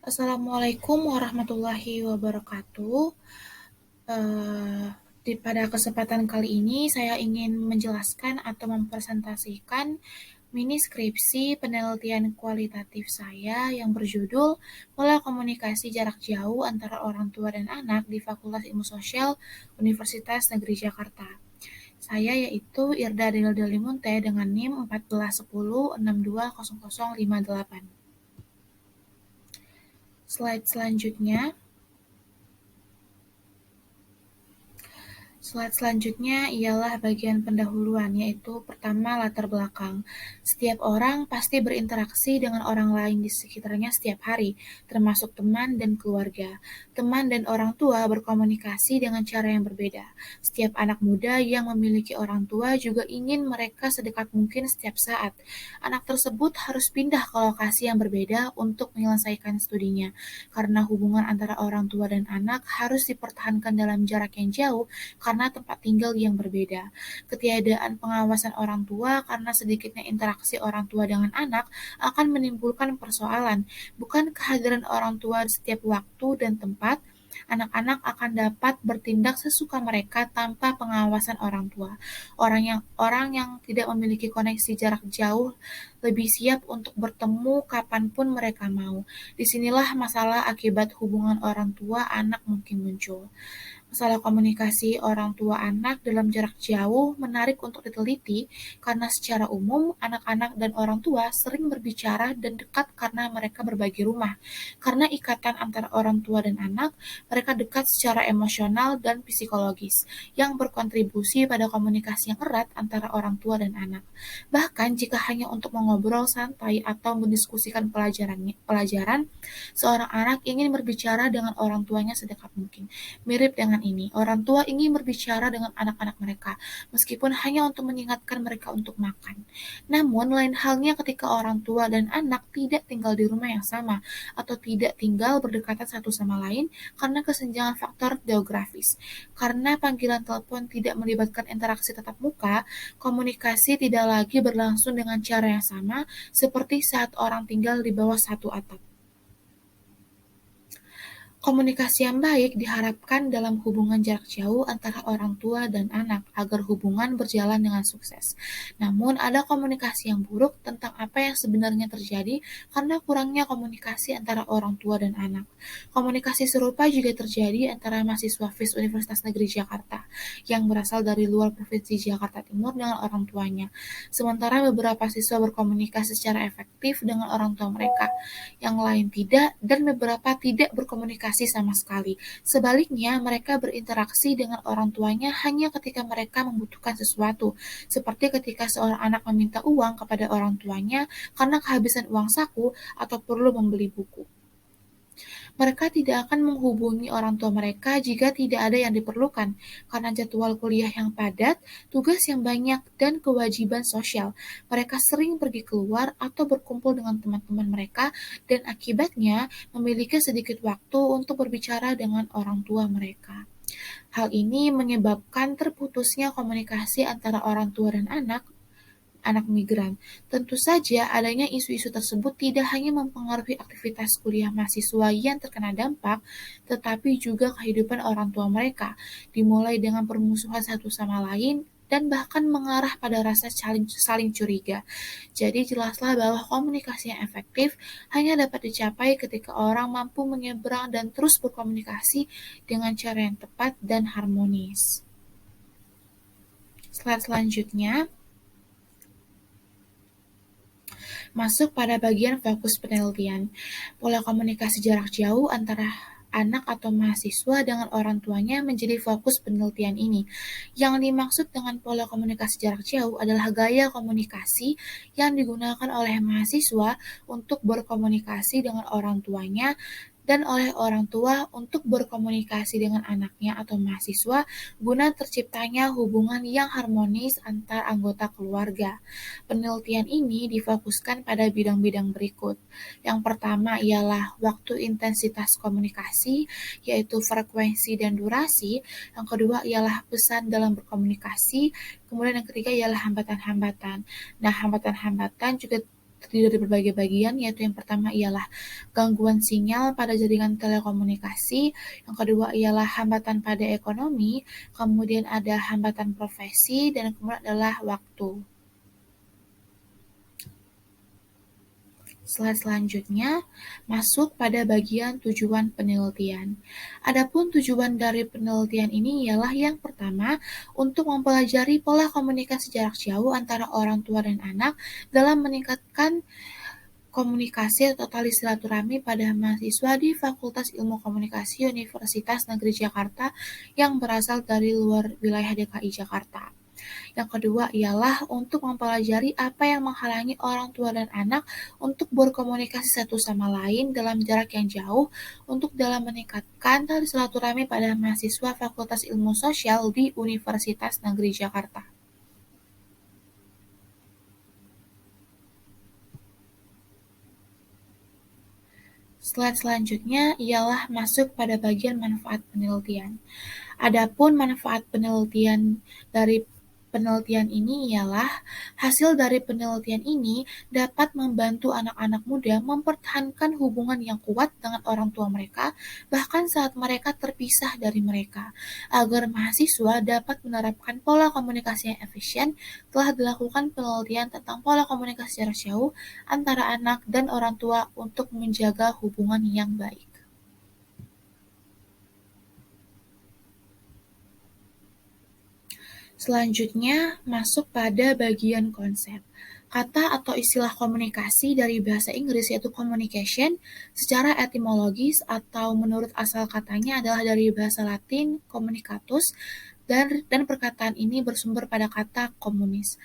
Assalamualaikum warahmatullahi wabarakatuh. Pada kesempatan kali ini saya ingin menjelaskan atau mempresentasikan mini skripsi penelitian kualitatif saya yang berjudul Pola Komunikasi Jarak Jauh Antara Orang Tua dan Anak di Fakultas Ilmu Sosial Universitas Negeri Jakarta. Saya yaitu Irda Delil Delimunte dengan NIM 1410620058. Slide selanjutnya. Slide selanjutnya ialah bagian pendahuluan, yaitu pertama latar belakang. Setiap orang pasti berinteraksi dengan orang lain di sekitarnya setiap hari, termasuk teman dan keluarga. Teman dan orang tua berkomunikasi dengan cara yang berbeda. Setiap anak muda yang memiliki orang tua juga ingin mereka sedekat mungkin setiap saat. Anak tersebut harus pindah ke lokasi yang berbeda untuk menyelesaikan studinya, karena hubungan antara orang tua dan anak harus dipertahankan dalam jarak yang jauh karena tempat tinggal yang berbeda. Ketiadaan pengawasan orang tua karena sedikitnya interaksi orang tua dengan anak akan menimbulkan persoalan. Bukan kehadiran orang tua di setiap waktu dan tempat, anak-anak akan dapat bertindak sesuka mereka tanpa pengawasan orang tua. Orang yang tidak memiliki koneksi jarak jauh lebih siap untuk bertemu kapanpun mereka mau. Disinilah masalah akibat hubungan orang tua anak mungkin muncul. Masalah komunikasi orang tua anak dalam jarak jauh menarik untuk diteliti karena secara umum anak-anak dan orang tua sering berbicara dan dekat karena mereka berbagi rumah. Karena ikatan antara orang tua dan anak, mereka dekat secara emosional dan psikologis yang berkontribusi pada komunikasi yang erat antara orang tua dan anak. Bahkan jika hanya untuk mengobrol santai atau mendiskusikan pelajaran, seorang anak ingin berbicara dengan orang tuanya sedekat mungkin. Mirip dengan ini, orang tua ingin berbicara dengan anak-anak mereka, meskipun hanya untuk mengingatkan mereka untuk makan. Namun, lain halnya ketika orang tua dan anak tidak tinggal di rumah yang sama, atau tidak tinggal berdekatan satu sama lain karena kesenjangan faktor geografis. Karena panggilan telepon tidak melibatkan interaksi tatap muka, komunikasi tidak lagi berlangsung dengan cara yang sama seperti saat orang tinggal di bawah satu atap. Komunikasi yang baik diharapkan dalam hubungan jarak jauh antara orang tua dan anak agar hubungan berjalan dengan sukses. Namun, ada komunikasi yang buruk tentang apa yang sebenarnya terjadi karena kurangnya komunikasi antara orang tua dan anak. Komunikasi serupa juga terjadi antara mahasiswa FIS Universitas Negeri Jakarta yang berasal dari luar Provinsi Jakarta Timur dengan orang tuanya. Sementara beberapa siswa berkomunikasi secara efektif dengan orang tua mereka, yang lain tidak, dan beberapa tidak berkomunikasi sama sekali. Sebaliknya, mereka berinteraksi dengan orang tuanya hanya ketika mereka membutuhkan sesuatu, seperti ketika seorang anak meminta uang kepada orang tuanya karena kehabisan uang saku atau perlu membeli buku. Mereka tidak akan menghubungi orang tua mereka jika tidak ada yang diperlukan, karena jadwal kuliah yang padat, tugas yang banyak, dan kewajiban sosial. Mereka sering pergi keluar atau berkumpul dengan teman-teman mereka, dan akibatnya memiliki sedikit waktu untuk berbicara dengan orang tua mereka. Hal ini menyebabkan terputusnya komunikasi antara orang tua dan anak migran. Tentu saja adanya isu-isu tersebut tidak hanya mempengaruhi aktivitas kuliah mahasiswa yang terkena dampak, tetapi juga kehidupan orang tua mereka, dimulai dengan permusuhan satu sama lain dan bahkan mengarah pada rasa saling curiga. Jadi jelaslah bahwa komunikasi yang efektif hanya dapat dicapai ketika orang mampu menyeberang dan terus berkomunikasi dengan cara yang tepat dan harmonis. Slide selanjutnya masuk pada bagian fokus penelitian. Pola komunikasi jarak jauh antara anak atau mahasiswa dengan orang tuanya menjadi fokus penelitian ini. Yang dimaksud dengan pola komunikasi jarak jauh adalah gaya komunikasi yang digunakan oleh mahasiswa untuk berkomunikasi dengan orang tuanya dan oleh orang tua untuk berkomunikasi dengan anaknya atau mahasiswa guna terciptanya hubungan yang harmonis antar anggota keluarga. Penelitian ini difokuskan pada bidang-bidang berikut. Yang pertama ialah waktu intensitas komunikasi, yaitu frekuensi dan durasi. Yang kedua ialah pesan dalam berkomunikasi. Kemudian yang ketiga ialah hambatan-hambatan. Nah, hambatan-hambatan juga terdiri dari berbagai bagian, yaitu yang pertama ialah gangguan sinyal pada jaringan telekomunikasi, yang kedua ialah hambatan pada ekonomi, kemudian ada hambatan profesi, dan kemudian adalah waktu. Slide selanjutnya masuk pada bagian tujuan penelitian. Adapun tujuan dari penelitian ini ialah yang pertama, untuk mempelajari pola komunikasi jarak jauh antara orang tua dan anak dalam meningkatkan komunikasi atau tali silaturahmi pada mahasiswa di Fakultas Ilmu Komunikasi Universitas Negeri Jakarta yang berasal dari luar wilayah DKI Jakarta. Yang kedua ialah untuk mempelajari apa yang menghalangi orang tua dan anak untuk berkomunikasi satu sama lain dalam jarak yang jauh untuk dalam meningkatkan tali silaturahmi pada mahasiswa Fakultas Ilmu Sosial di Universitas Negeri Jakarta. Slide selanjutnya ialah masuk pada bagian manfaat penelitian. Adapun manfaat dari penelitian ini ialah hasil dari penelitian ini dapat membantu anak-anak muda mempertahankan hubungan yang kuat dengan orang tua mereka, bahkan saat mereka terpisah dari mereka. Agar mahasiswa dapat menerapkan pola komunikasi yang efisien, telah dilakukan penelitian tentang pola komunikasi jarak jauh antara anak dan orang tua untuk menjaga hubungan yang baik. Selanjutnya, masuk pada bagian konsep. Kata atau istilah komunikasi dari bahasa Inggris yaitu communication secara etimologis atau menurut asal katanya adalah dari bahasa Latin communicatus dan perkataan ini bersumber pada kata komunis.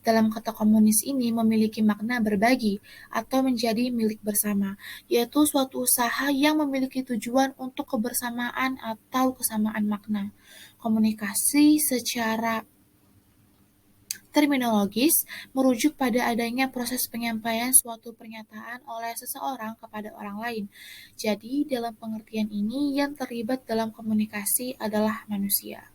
Dalam kata komunis ini memiliki makna berbagi atau menjadi milik bersama, yaitu suatu usaha yang memiliki tujuan untuk kebersamaan atau kesamaan makna. Komunikasi secara terminologis merujuk pada adanya proses penyampaian suatu pernyataan oleh seseorang kepada orang lain. Jadi, dalam pengertian ini, yang terlibat dalam komunikasi adalah manusia.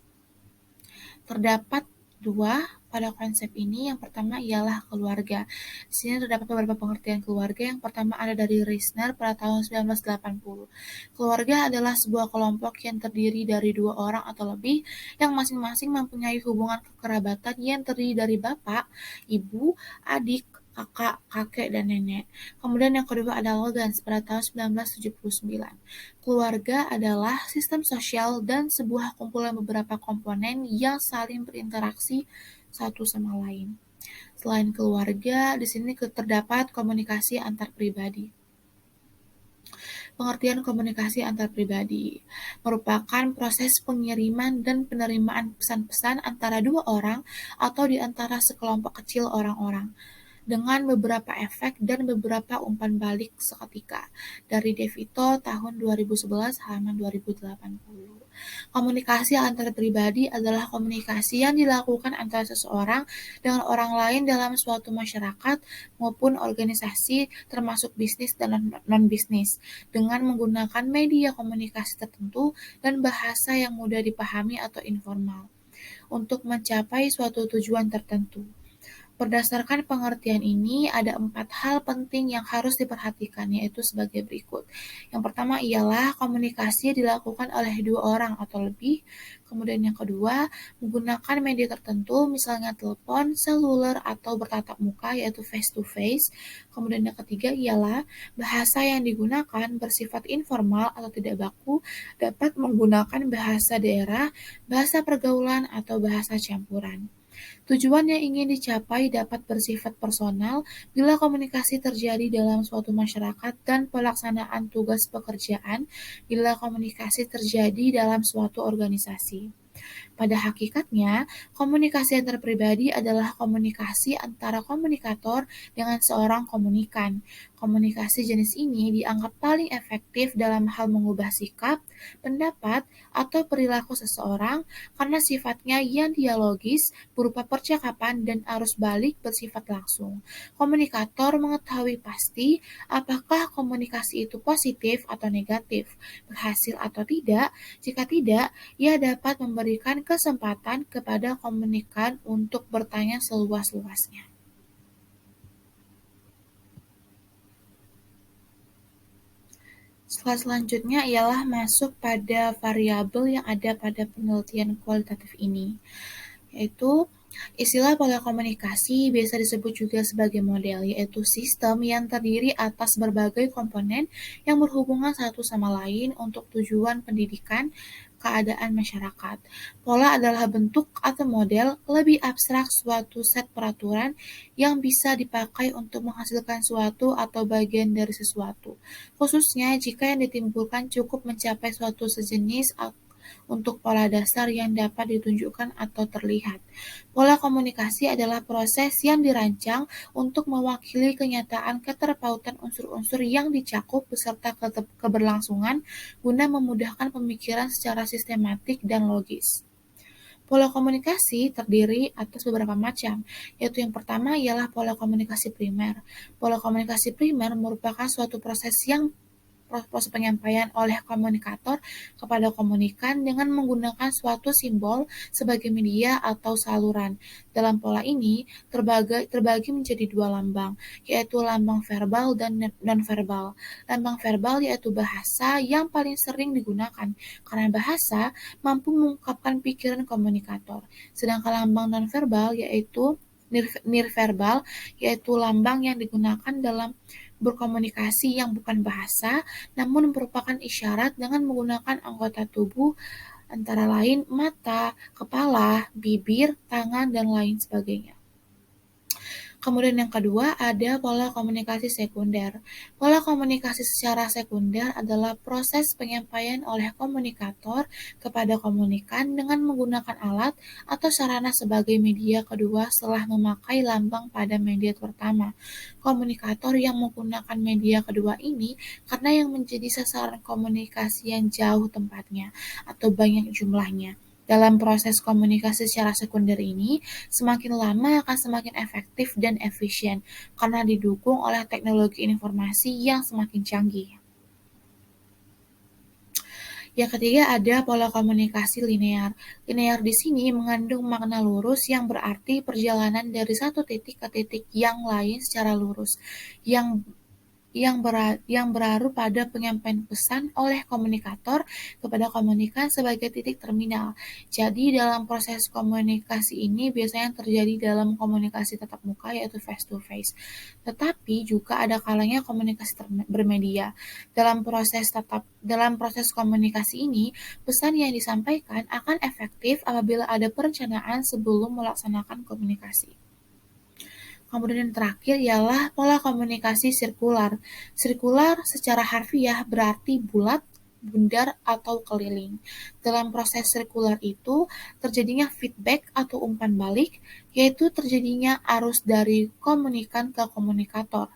Terdapat dua pada konsep ini. Yang pertama ialah keluarga. Di sini terdapat beberapa pengertian keluarga. Yang pertama ada dari Reisner pada tahun 1980. Keluarga adalah sebuah kelompok yang terdiri dari dua orang atau lebih yang masing-masing mempunyai hubungan kekerabatan yang terdiri dari bapak, ibu, adik, kakak, kakek, dan nenek. Kemudian yang kedua ada Logans pada tahun 1979. Keluarga adalah sistem sosial dan sebuah kumpulan beberapa komponen yang saling berinteraksi satu sama lain. Selain keluarga, di sini terdapat komunikasi antar pribadi. Pengertian komunikasi antar pribadi merupakan proses pengiriman dan penerimaan pesan-pesan antara dua orang atau di antara sekelompok kecil orang-orang dengan beberapa efek dan beberapa umpan balik seketika. Dari DeVito tahun 2011 halaman 2080. Komunikasi antar pribadi adalah komunikasi yang dilakukan antara seseorang dengan orang lain dalam suatu masyarakat maupun organisasi termasuk bisnis dan non-bisnis dengan menggunakan media komunikasi tertentu dan bahasa yang mudah dipahami atau informal untuk mencapai suatu tujuan tertentu. Berdasarkan pengertian ini, ada 4 hal penting yang harus diperhatikan, yaitu sebagai berikut. Yang pertama ialah komunikasi dilakukan oleh dua orang atau lebih. Kemudian yang kedua, menggunakan media tertentu, misalnya telepon, seluler, atau bertatap muka, yaitu face to face. Kemudian yang ketiga ialah bahasa yang digunakan bersifat informal atau tidak baku, dapat menggunakan bahasa daerah, bahasa pergaulan, atau bahasa campuran. Tujuan yang ingin dicapai dapat bersifat personal bila komunikasi terjadi dalam suatu masyarakat dan pelaksanaan tugas pekerjaan bila komunikasi terjadi dalam suatu organisasi. Pada hakikatnya, komunikasi antar pribadi adalah komunikasi antara komunikator dengan seorang komunikan. Komunikasi jenis ini dianggap paling efektif dalam hal mengubah sikap, pendapat, atau perilaku seseorang karena sifatnya yang dialogis berupa percakapan dan arus balik bersifat langsung. Komunikator mengetahui pasti apakah komunikasi itu positif atau negatif, berhasil atau tidak. Jika tidak, ia dapat memberikan kesempatan kepada komunikan untuk bertanya seluas-luasnya. Selanjutnya ialah masuk pada variabel yang ada pada penelitian kualitatif ini, yaitu istilah pola komunikasi biasa disebut juga sebagai model, yaitu sistem yang terdiri atas berbagai komponen yang berhubungan satu sama lain untuk tujuan pendidikan keadaan masyarakat. Pola adalah bentuk atau model lebih abstrak suatu set peraturan yang bisa dipakai untuk menghasilkan suatu atau bagian dari sesuatu, khususnya jika yang ditimbulkan cukup mencapai suatu sejenis untuk pola dasar yang dapat ditunjukkan atau terlihat. Pola komunikasi adalah proses yang dirancang untuk mewakili kenyataan keterpautan unsur-unsur yang dicakup beserta keberlangsungan guna memudahkan pemikiran secara sistematik dan logis. Pola komunikasi terdiri atas beberapa macam, yaitu yang pertama ialah pola komunikasi primer. Pola komunikasi primer merupakan suatu proses penyampaian oleh komunikator kepada komunikan dengan menggunakan suatu simbol sebagai media atau saluran. Dalam pola ini terbagi menjadi dua lambang, yaitu lambang verbal dan nonverbal. Lambang verbal yaitu bahasa yang paling sering digunakan, karena bahasa mampu mengungkapkan pikiran komunikator. Sedangkan lambang nonverbal yaitu nirverbal, yaitu lambang yang digunakan dalam berkomunikasi yang bukan bahasa, namun merupakan isyarat dengan menggunakan anggota tubuh antara lain mata, kepala, bibir, tangan, dan lain sebagainya. Kemudian yang kedua ada pola komunikasi sekunder. Pola komunikasi secara sekunder adalah proses penyampaian oleh komunikator kepada komunikan dengan menggunakan alat atau sarana sebagai media kedua setelah memakai lambang pada media pertama. Komunikator yang menggunakan media kedua ini karena yang menjadi sasaran komunikasi yang jauh tempatnya atau banyak jumlahnya. Dalam proses komunikasi secara sekunder ini, semakin lama akan semakin efektif dan efisien karena didukung oleh teknologi informasi yang semakin canggih. Yang ketiga ada pola komunikasi linear. Linear di sini mengandung makna lurus yang berarti perjalanan dari satu titik ke titik yang lain secara lurus, yang berlaru pada penyampaian pesan oleh komunikator kepada komunikan sebagai titik terminal. Jadi dalam proses komunikasi ini biasanya terjadi dalam komunikasi tatap muka yaitu face to face. Tetapi juga ada kalanya komunikasi bermedia. Dalam proses komunikasi ini, pesan yang disampaikan akan efektif apabila ada perencanaan sebelum melaksanakan komunikasi. Kemudian yang terakhir ialah pola komunikasi sirkular. Sirkular secara harfiah berarti bulat, bundar, atau keliling. Dalam proses sirkular itu terjadinya feedback atau umpan balik, yaitu terjadinya arus dari komunikan ke komunikator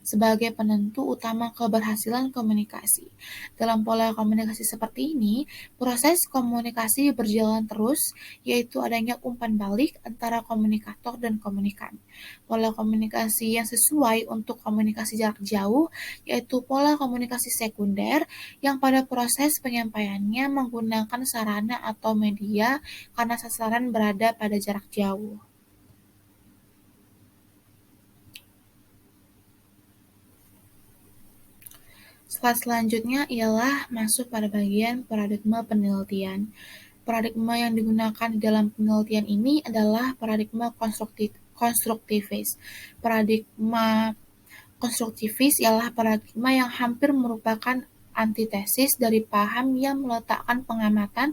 sebagai penentu utama keberhasilan komunikasi. Dalam pola komunikasi seperti ini, proses komunikasi berjalan terus, yaitu adanya umpan balik antara komunikator dan komunikan. Pola komunikasi yang sesuai untuk komunikasi jarak jauh, yaitu pola komunikasi sekunder, yang pada proses penyampaiannya menggunakan sarana atau media karena sasaran berada pada jarak jauh. Slide selanjutnya ialah masuk pada bagian paradigma penelitian. Paradigma yang digunakan di dalam penelitian ini adalah paradigma konstruktivis. Paradigma konstruktivis ialah paradigma yang hampir merupakan antitesis dari paham yang meletakkan pengamatan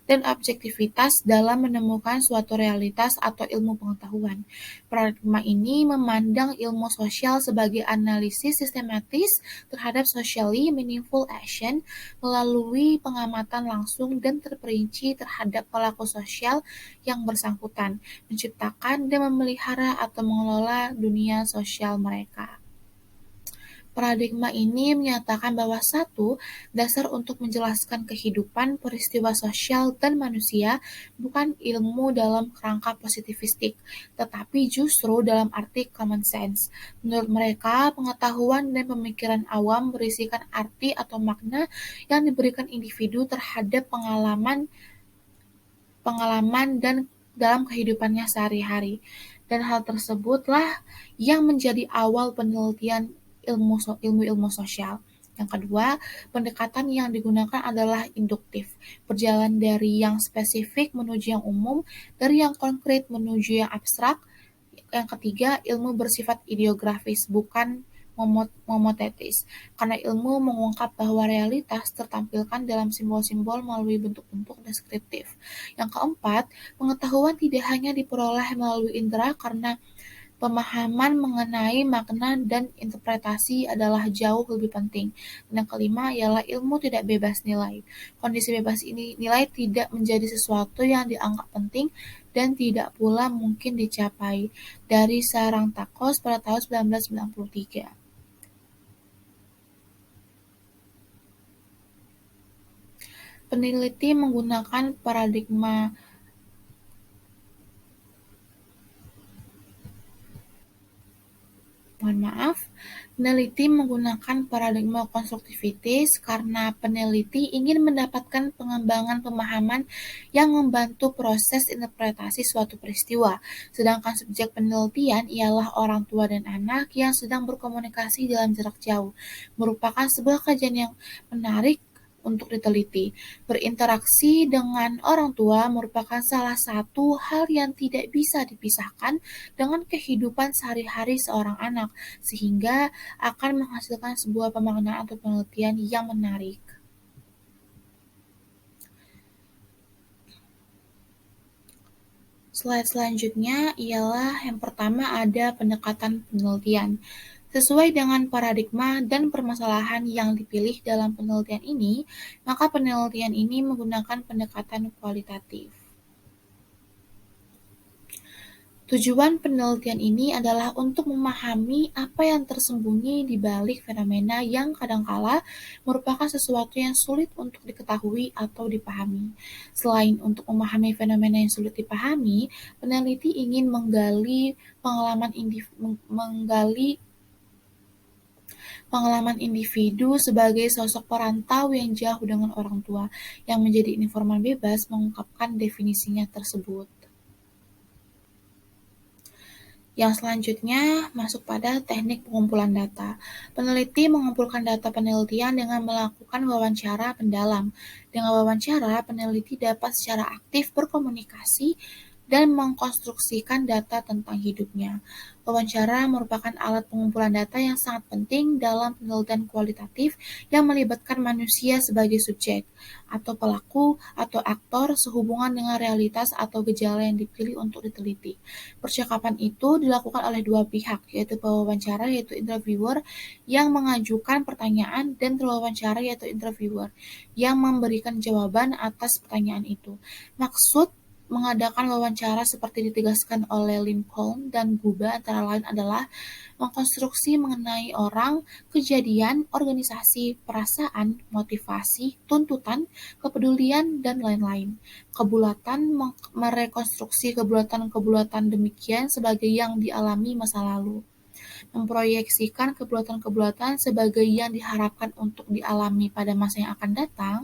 dan objektivitas dalam menemukan suatu realitas atau ilmu pengetahuan. Paradigma ini memandang ilmu sosial sebagai analisis sistematis terhadap socially meaningful action melalui pengamatan langsung dan terperinci terhadap pelaku sosial yang bersangkutan, menciptakan dan memelihara atau mengelola dunia sosial mereka. Paradigma ini menyatakan bahwa satu, dasar untuk menjelaskan kehidupan, peristiwa sosial, dan manusia bukan ilmu dalam kerangka positivistik, tetapi justru dalam arti common sense. Menurut mereka, pengetahuan dan pemikiran awam berisikan arti atau makna yang diberikan individu terhadap pengalaman dan dalam kehidupannya sehari-hari. Dan hal tersebutlah yang menjadi awal penelitian ilmu sosial. Yang kedua, pendekatan yang digunakan adalah induktif, berjalan dari yang spesifik menuju yang umum, dari yang konkret menuju yang abstrak. Yang ketiga, ilmu bersifat ideografis, bukan momotetis, karena ilmu mengungkap bahwa realitas tertampilkan dalam simbol-simbol melalui bentuk-bentuk deskriptif. Yang keempat, pengetahuan tidak hanya diperoleh melalui indera karena pemahaman mengenai makna dan interpretasi adalah jauh lebih penting. Dan yang kelima ialah ilmu tidak bebas nilai. Kondisi bebas ini nilai tidak menjadi sesuatu yang dianggap penting dan tidak pula mungkin dicapai. Dari Sarang-Takos pada tahun 1993. Peneliti menggunakan paradigma Peneliti menggunakan paradigma konstruktivitis karena peneliti ingin mendapatkan pengembangan pemahaman yang membantu proses interpretasi suatu peristiwa, sedangkan subjek penelitian ialah orang tua dan anak yang sedang berkomunikasi dalam jarak jauh, merupakan sebuah kajian yang menarik untuk diteliti. Berinteraksi dengan orang tua merupakan salah satu hal yang tidak bisa dipisahkan dengan kehidupan sehari-hari seorang anak, sehingga akan menghasilkan sebuah pemaknaan atau penelitian yang menarik. Slide selanjutnya ialah yang pertama ada pendekatan penelitian. Sesuai dengan paradigma dan permasalahan yang dipilih dalam penelitian ini, maka penelitian ini menggunakan pendekatan kualitatif. Tujuan penelitian ini adalah untuk memahami apa yang tersembunyi di balik fenomena yang kadangkala merupakan sesuatu yang sulit untuk diketahui atau dipahami. Selain untuk memahami fenomena yang sulit dipahami, peneliti ingin menggali pengalaman individu sebagai sosok perantau yang jauh dengan orang tua, yang menjadi informan bebas mengungkapkan definisinya tersebut. Yang selanjutnya masuk pada teknik pengumpulan data. Peneliti mengumpulkan data penelitian dengan melakukan wawancara pendalam. Dengan wawancara, peneliti dapat secara aktif berkomunikasi dan mengkonstruksikan data tentang hidupnya. Wawancara merupakan alat pengumpulan data yang sangat penting dalam penelitian kualitatif yang melibatkan manusia sebagai subjek, atau pelaku, atau aktor sehubungan dengan realitas atau gejala yang dipilih untuk diteliti. Percakapan itu dilakukan oleh dua pihak, yaitu pewawancara yaitu interviewer yang mengajukan pertanyaan dan terwawancara yaitu interviewer yang memberikan jawaban atas pertanyaan itu. Maksud mengadakan wawancara seperti ditegaskan oleh Lincoln dan Guba antara lain adalah mengkonstruksi mengenai orang, kejadian, organisasi, perasaan, motivasi, tuntutan, kepedulian, dan lain-lain. Kebulatan merekonstruksi kebulatan-kebulatan demikian sebagai yang dialami masa lalu. Memproyeksikan kebulatan-kebulatan sebagai yang diharapkan untuk dialami pada masa yang akan datang,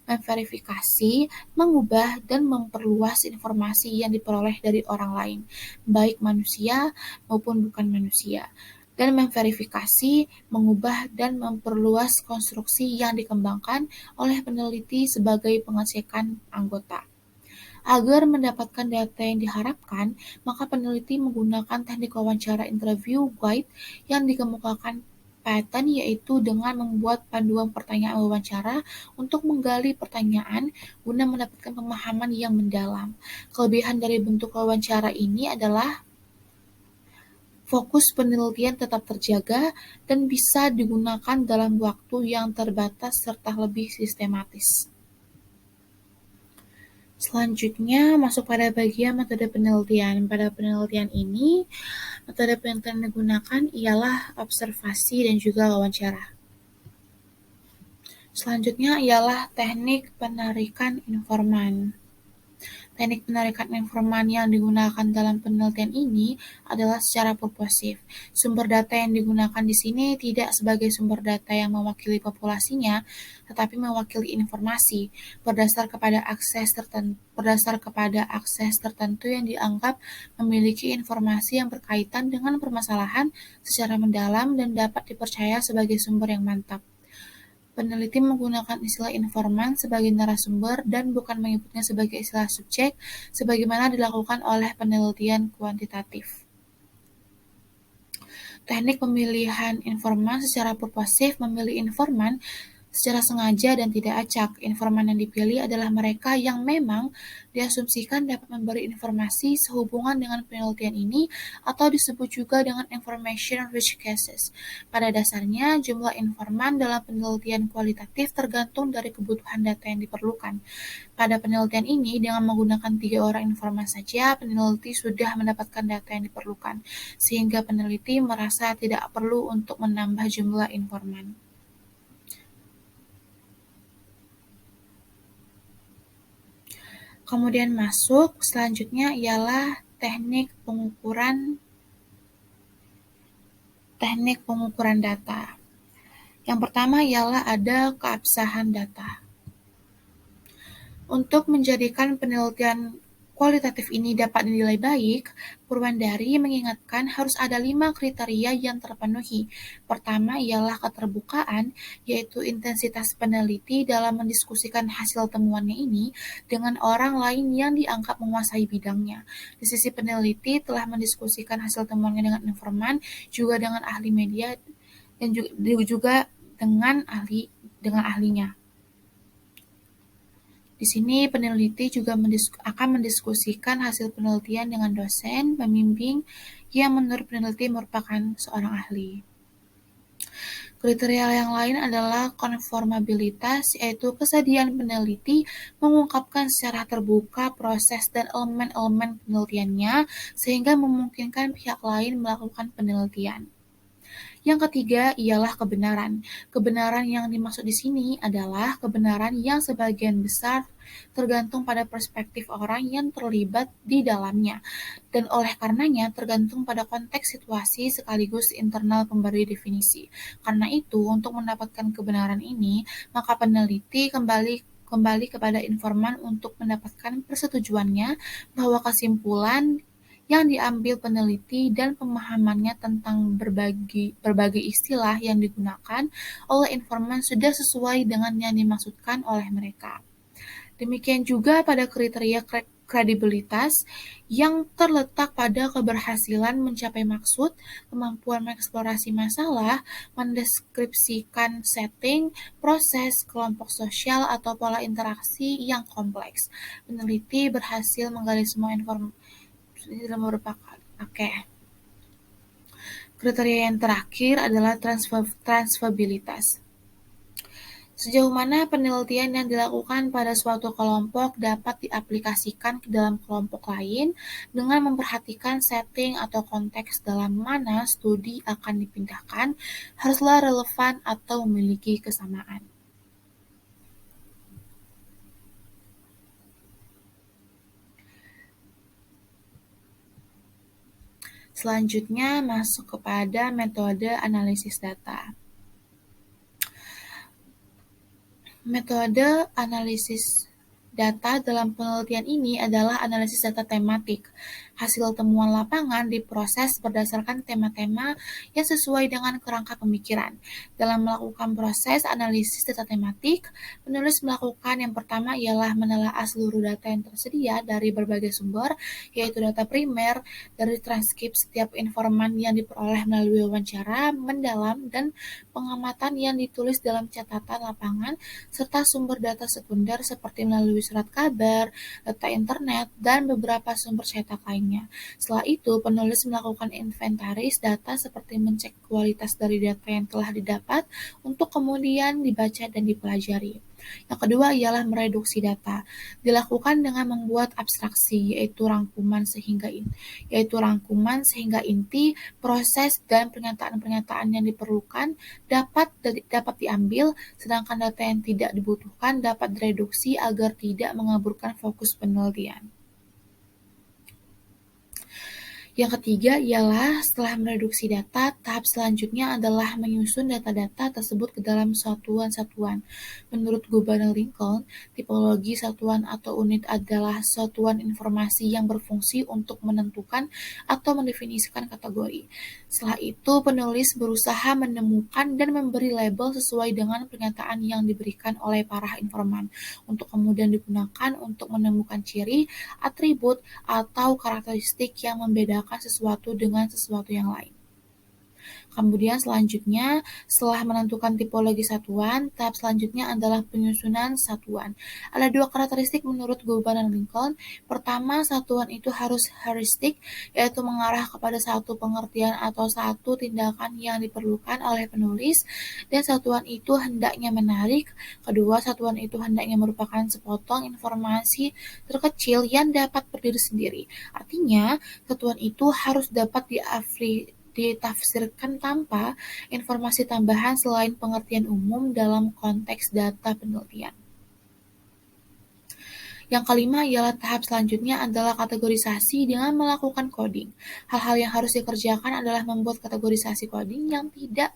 memverifikasi, mengubah, dan memperluas informasi yang diperoleh dari orang lain, baik manusia maupun bukan manusia, dan memverifikasi, mengubah, dan memperluas konstruksi yang dikembangkan oleh peneliti sebagai pengecekan anggota. Agar mendapatkan data yang diharapkan, maka peneliti menggunakan teknik wawancara interview guide yang dikemukakan Patton, yaitu dengan membuat panduan pertanyaan wawancara untuk menggali pertanyaan guna mendapatkan pemahaman yang mendalam. Kelebihan dari bentuk wawancara ini adalah fokus penelitian tetap terjaga dan bisa digunakan dalam waktu yang terbatas serta lebih sistematis. Selanjutnya masuk pada bagian metode penelitian. Pada penelitian ini, metode penelitian yang digunakan ialah observasi dan juga wawancara. Selanjutnya ialah teknik penarikan informan. Teknik penarikan informan yang digunakan dalam penelitian ini adalah secara purposif. Sumber data yang digunakan di sini tidak sebagai sumber data yang mewakili populasinya, tetapi mewakili informasi berdasar kepada akses tertentu yang dianggap memiliki informasi yang berkaitan dengan permasalahan secara mendalam dan dapat dipercaya sebagai sumber yang mantap. Peneliti menggunakan istilah informan sebagai narasumber dan bukan menyebutnya sebagai istilah subjek, sebagaimana dilakukan oleh penelitian kuantitatif. Teknik pemilihan informan secara purposif memilih informan secara sengaja dan tidak acak. Informan yang dipilih adalah mereka yang memang diasumsikan dapat memberi informasi sehubungan dengan penelitian ini atau disebut juga dengan information-rich cases. Pada dasarnya, jumlah informan dalam penelitian kualitatif tergantung dari kebutuhan data yang diperlukan. Pada penelitian ini, dengan menggunakan 3 orang informan saja, peneliti sudah mendapatkan data yang diperlukan, sehingga peneliti merasa tidak perlu untuk menambah jumlah informan. Kemudian masuk, selanjutnya ialah teknik pengukuran data. Yang pertama ialah ada keabsahan data. Untuk menjadikan penelitian kualitatif ini dapat dinilai baik, Purwandari mengingatkan harus ada 5 kriteria yang terpenuhi. Pertama ialah keterbukaan, yaitu intensitas peneliti dalam mendiskusikan hasil temuannya ini dengan orang lain yang dianggap menguasai bidangnya. Di sisi peneliti telah mendiskusikan hasil temuannya dengan informan, juga dengan ahli media, dan juga dengan ahlinya. Di sini peneliti juga akan mendiskusikan hasil penelitian dengan dosen, pembimbing, yang menurut peneliti merupakan seorang ahli. Kriteria yang lain adalah konformabilitas, yaitu kesediaan peneliti mengungkapkan secara terbuka proses dan elemen-elemen penelitiannya, sehingga memungkinkan pihak lain melakukan penelitian. Yang ketiga ialah kebenaran. Kebenaran yang dimaksud di sini adalah kebenaran yang sebagian besar tergantung pada perspektif orang yang terlibat di dalamnya, dan oleh karenanya tergantung pada konteks situasi sekaligus internal pemberi definisi. Karena itu, untuk mendapatkan kebenaran ini, maka peneliti kembali kepada informan untuk mendapatkan persetujuannya bahwa kesimpulan yang diambil peneliti dan pemahamannya tentang berbagai istilah yang digunakan oleh informan sudah sesuai dengan yang dimaksudkan oleh mereka. Demikian juga pada kriteria kredibilitas yang terletak pada keberhasilan mencapai maksud, kemampuan mengeksplorasi masalah, mendeskripsikan setting, proses, kelompok sosial, atau pola interaksi yang kompleks. Peneliti berhasil menggali semua informasi dalam merupakan. Kriteria yang terakhir adalah transferabilitas. Sejauh mana penelitian yang dilakukan pada suatu kelompok dapat diaplikasikan ke dalam kelompok lain dengan memperhatikan setting atau konteks dalam mana studi akan dipindahkan haruslah relevan atau memiliki kesamaan. Selanjutnya masuk kepada metode analisis data. Metode analisis data dalam penelitian ini adalah analisis data tematik. Hasil temuan lapangan diproses berdasarkan tema-tema yang sesuai dengan kerangka pemikiran. Dalam melakukan proses analisis data tematik, penulis melakukan yang pertama ialah menelaah seluruh data yang tersedia dari berbagai sumber, yaitu data primer, dari transkrip setiap informan yang diperoleh melalui wawancara mendalam dan pengamatan yang ditulis dalam catatan lapangan, serta sumber data sekunder seperti melalui surat kabar, data internet, dan beberapa sumber cetak lainnya. Setelah itu, penulis melakukan inventaris data seperti mengecek kualitas dari data yang telah didapat untuk kemudian dibaca dan dipelajari. Yang kedua ialah mereduksi data. Dilakukan dengan membuat abstraksi, yaitu rangkuman sehingga inti, proses, dan pernyataan-pernyataan yang diperlukan dapat diambil, sedangkan data yang tidak dibutuhkan dapat direduksi agar tidak mengaburkan fokus penelitian. Yang ketiga ialah setelah mereduksi data, tahap selanjutnya adalah menyusun data-data tersebut ke dalam satuan-satuan. Menurut Gubernur Lincoln, tipologi satuan atau unit adalah satuan informasi yang berfungsi untuk menentukan atau mendefinisikan kategori. Setelah itu, penulis berusaha menemukan dan memberi label sesuai dengan pernyataan yang diberikan oleh para informan, untuk kemudian digunakan untuk menemukan ciri, atribut, atau karakteristik yang membedakan sesuatu dengan sesuatu yang lain. Kemudian selanjutnya, setelah menentukan tipologi satuan, tahap selanjutnya adalah penyusunan satuan. Ada dua karakteristik menurut Gubernur Lincoln. Pertama, satuan itu harus heuristik, yaitu mengarah kepada satu pengertian atau satu tindakan yang diperlukan oleh penulis, dan satuan itu hendaknya menarik. Kedua, satuan itu hendaknya merupakan sepotong informasi terkecil yang dapat berdiri sendiri. Artinya, satuan itu harus dapat ditafsirkan tanpa informasi tambahan selain pengertian umum dalam konteks data penelitian. Yang kelima ialah tahap selanjutnya adalah kategorisasi dengan melakukan coding. Hal-hal yang harus dikerjakan adalah membuat kategorisasi coding yang tidak,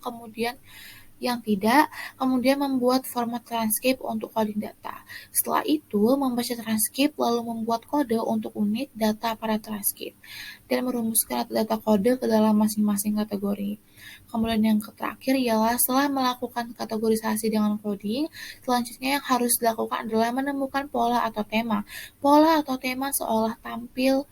kemudian membuat format transkrip untuk coding data. Setelah itu, membaca transkrip lalu membuat kode untuk unit data pada transkrip, dan merumuskan data kode ke dalam masing-masing kategori. Kemudian yang terakhir ialah setelah melakukan kategorisasi dengan coding, selanjutnya yang harus dilakukan adalah menemukan pola atau tema. Pola atau tema seolah tampil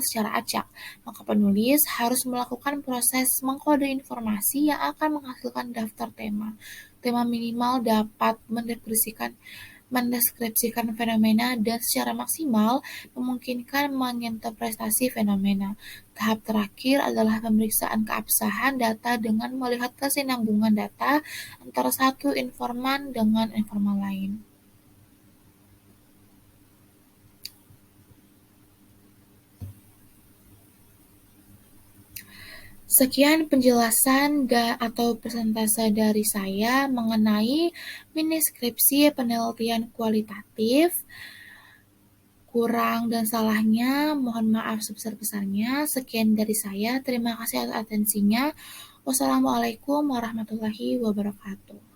secara acak, maka penulis harus melakukan proses mengkode informasi yang akan menghasilkan daftar tema. Tema minimal dapat mendeskripsikan fenomena dan secara maksimal memungkinkan menginterpretasi fenomena. Tahap terakhir adalah pemeriksaan keabsahan data dengan melihat kesinambungan data antara satu informan dengan informan lain. Sekian penjelasan atau persentase dari saya mengenai mini skripsi penelitian kualitatif. Kurang dan salahnya, mohon maaf sebesar-besarnya. Sekian dari saya. Terima kasih atas atensinya. Wassalamualaikum warahmatullahi wabarakatuh.